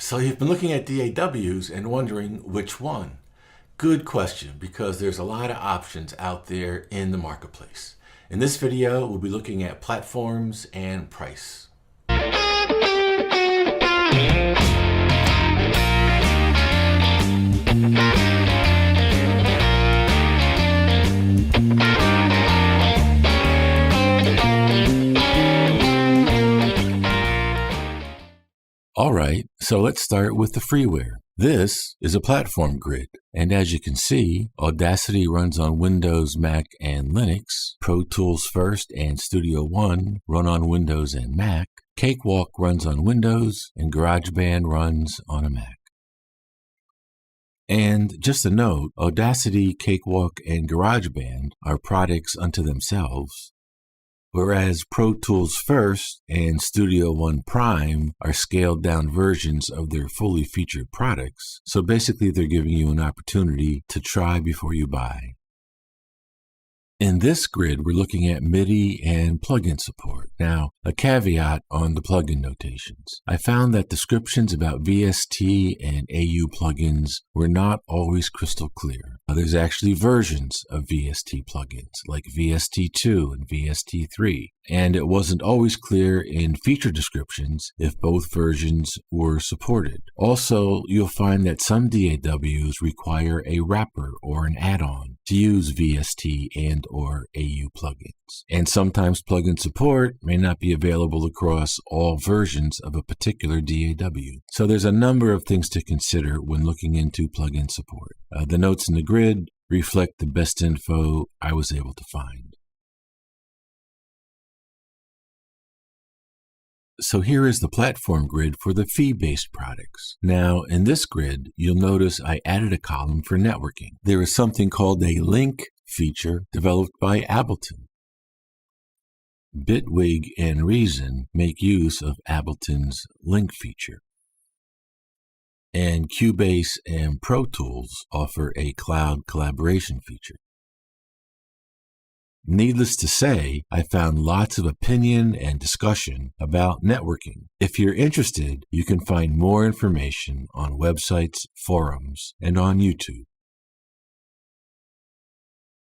So you've been looking at DAWs and wondering which one? Good question, because there's a lot of options out there in the marketplace. In this video, we'll be looking at platforms and price. Alright, so let's start with the freeware. This is a platform grid, and as you can see, Audacity runs on Windows, Mac, and Linux. Pro Tools First and Studio One run on Windows and Mac. Cakewalk runs on Windows, and GarageBand runs on a Mac. And just a note, Audacity, Cakewalk, and GarageBand are products unto themselves, whereas Pro Tools First and Studio One Prime are scaled down versions of their fully featured products. So basically they're giving you an opportunity to try before you buy. In this grid, we're looking at MIDI and plugin support. Now, a caveat on the plugin notations. I found that descriptions about VST and AU plugins were not always crystal clear. There's actually versions of VST plugins, like VST2 and VST3, and it wasn't always clear in feature descriptions if both versions were supported. Also, you'll find that some DAWs require a wrapper or an add-on to use VST and or AU plugins. And sometimes plugin support may not be available across all versions of a particular DAW. So there's a number of things to consider when looking into plugin support. The notes in the grid reflect the best info I was able to find. So here is the platform grid for the fee-based products. Now, in this grid, you'll notice I added a column for networking. There is something called a link feature developed by Ableton. BITWIG and Reason make use of Ableton's link feature. And Cubase and Pro Tools offer a cloud collaboration feature. Needless to say, I found lots of opinion and discussion about networking. If you're interested, you can find more information on websites, forums, and on YouTube.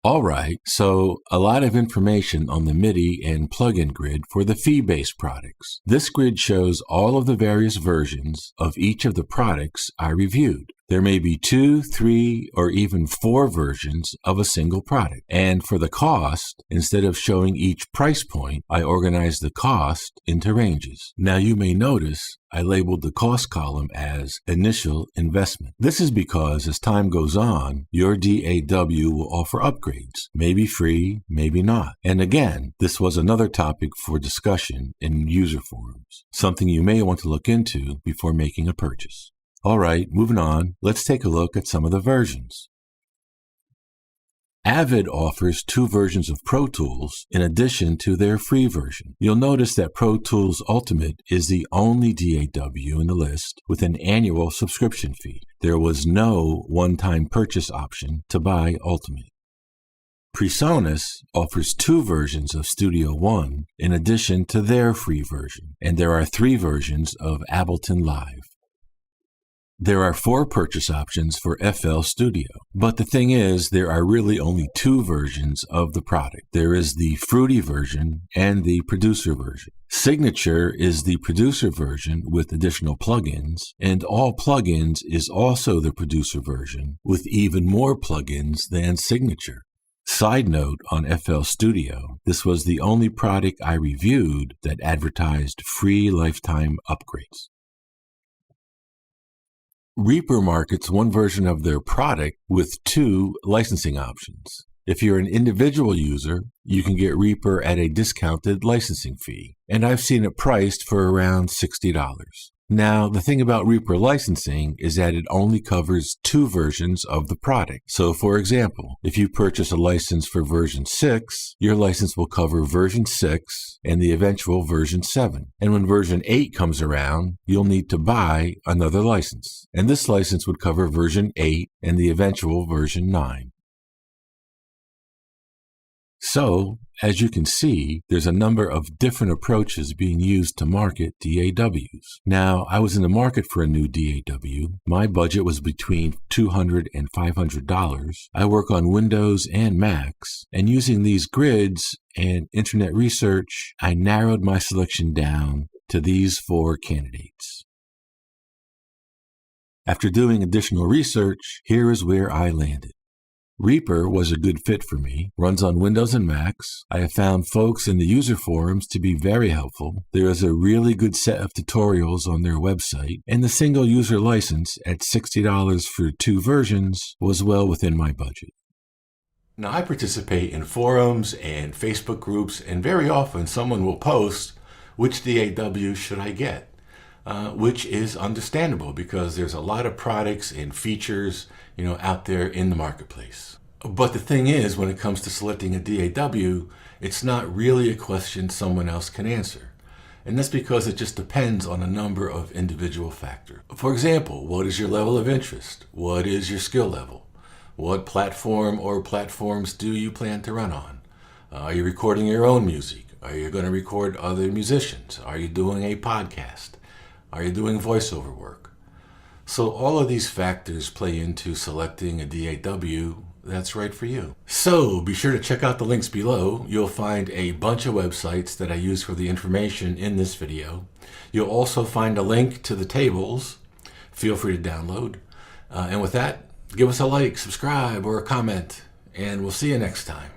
Alright, so a lot of information on the MIDI and plugin grid for the fee-based products. This grid shows all of the various versions of each of the products I reviewed. There may be 2, 3, or even 4 versions of a single product. And for the cost, instead of showing each price point, I organized the cost into ranges. Now you may notice I labeled the cost column as Initial Investment. This is because as time goes on, your DAW will offer upgrades, maybe free, maybe not. And again, this was another topic for discussion in user forums, something you may want to look into before making a purchase. Alright, moving on, let's take a look at some of the versions. Avid offers 2 versions of Pro Tools in addition to their free version. You'll notice that Pro Tools Ultimate is the only DAW in the list with an annual subscription fee. There was no one-time purchase option to buy Ultimate. PreSonus offers 2 versions of Studio One in addition to their free version, and there are 3 versions of Ableton Live. There are 4 purchase options for FL Studio, but the thing is, there are really only 2 versions of the product. There is the Fruity version and the Producer version. Signature is the Producer version with additional plugins, and All Plugins is also the Producer version with even more plugins than Signature. Side note on FL Studio, this was the only product I reviewed that advertised free lifetime upgrades. Reaper markets one version of their product with 2 licensing options. If you're an individual user, you can get Reaper at a discounted licensing fee, and I've seen it priced for around $60. Now, the thing about Reaper licensing is that it only covers 2 versions of the product. So, for example, if you purchase a license for version 6, your license will cover version 6 and the eventual version 7. And when version 8 comes around, you'll need to buy another license. And this license would cover version 8 and the eventual version 9. So, as you can see, there's a number of different approaches being used to market DAWs. Now, I was in the market for a new DAW. My budget was between $200 and $500. I work on Windows and Macs, and using these grids and internet research, I narrowed my selection down to these 4 candidates. After doing additional research, here is where I landed. Reaper was a good fit for me, runs on Windows and Macs. I have found folks in the user forums to be very helpful. There is a really good set of tutorials on their website, and the single user license at $60 for 2 versions was well within my budget. Now, I participate in forums and Facebook groups, and very often someone will post, which DAW should I get? Which is understandable because there's a lot of products and features, out there in the marketplace. But the thing is, when it comes to selecting a DAW, it's not really a question someone else can answer. And that's because it just depends on a number of individual factors. For example, what is your level of interest? What is your skill level? What platform or platforms do you plan to run on? Are you recording your own music? Are you going to record other musicians? Are you doing a podcast? Are you doing voiceover work? So all of these factors play into selecting a DAW that's right for you. So be sure to check out the links below. You'll find a bunch of websites that I use for the information in this video. You'll also find a link to the tables. Feel free to download. And with that, give us a like, subscribe, or a comment, and we'll see you next time.